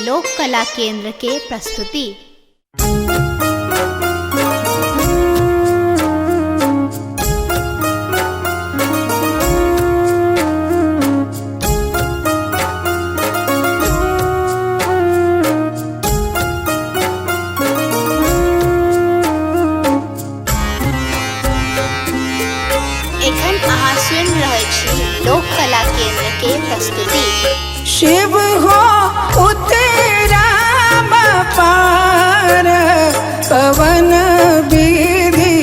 लोक कला केंद्र के प्रस्तुति। एखन अहाँ सुनि रहल छी लोक कला केंद्र के प्रस्तुति। शिव हो उतरा पार पवन विधि,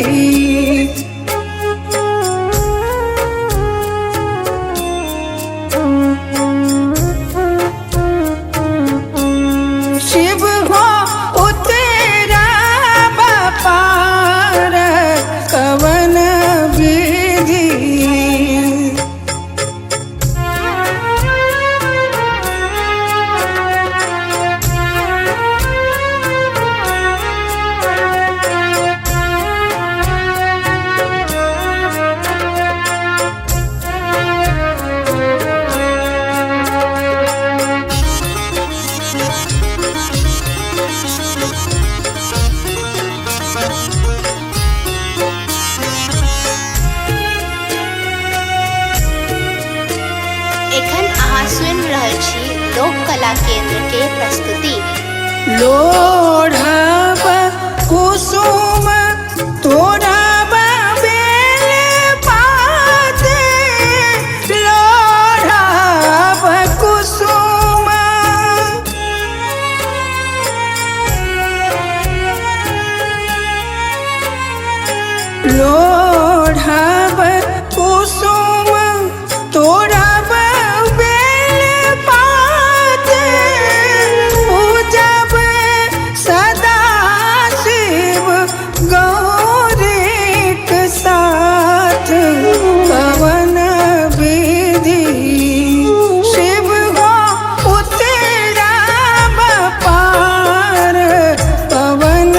शिव हो उतरा पार पवन विधि। एखन अहाँ सुनि रहल छी लोक कला केंद्र के प्रस्तुति। लोढ़ब कुसुम तोड़ब बेल पात, लोढ़ब कुसुम लोढ़ब कुसुम तोड़ब बेल पात, पूजब सदा शिव गौरीक साथ पवन विधि। शिव हो उतरा पार पवन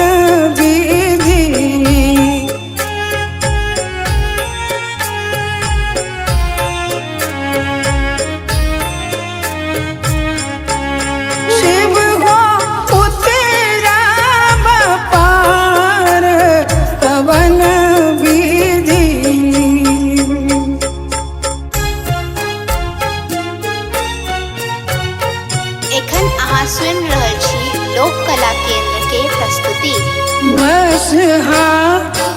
विधि। शिव हो उतरा पार पवन विधि। एखन अहाँ सुनि रहल छी लोक कला केंद्र के प्रस्तुति। बस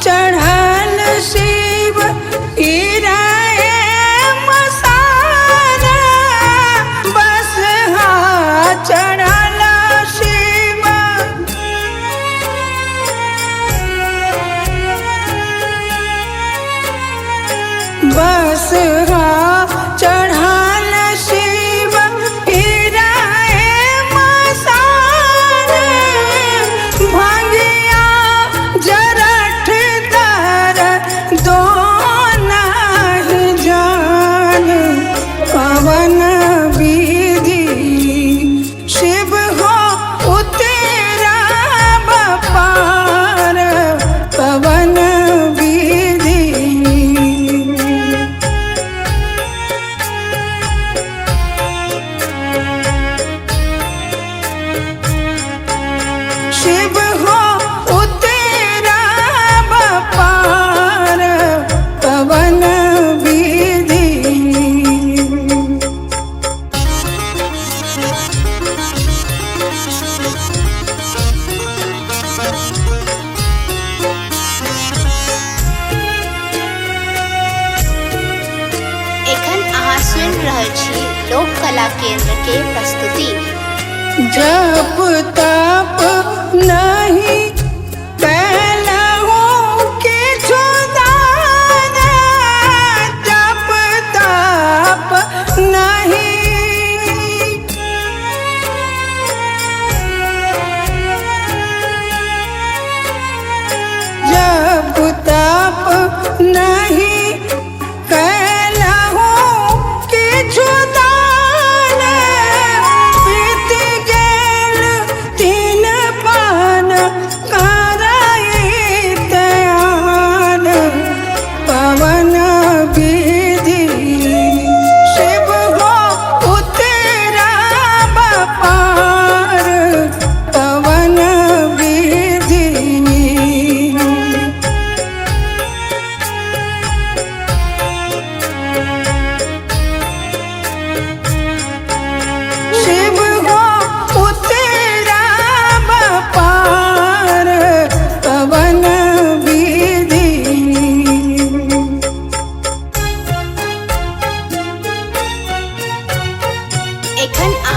चढ़ल शिव ईराए मसारा, बस चढ़ल शिव बस चढ़ल शिव ईराए मसारा, भंगिया जरठ दर दो नाही जान पवन विधि। शिव हो उतरा पार पवन विधि। शिव हो उतरा पार पवन विधि। एखन अहाँ सुनि रहल छी लोक कला केंद्र के प्रस्तुति। जप तप नहीं कैलहु किछु दान, जप तप नहीं जप तप नहीं कैलहु किछु दान, बीत गेल 3 पान का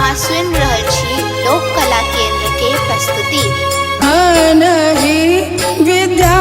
अहाँ सुनि रहल छी लोक कला केंद्र के प्रस्तुति। अनहि विद्या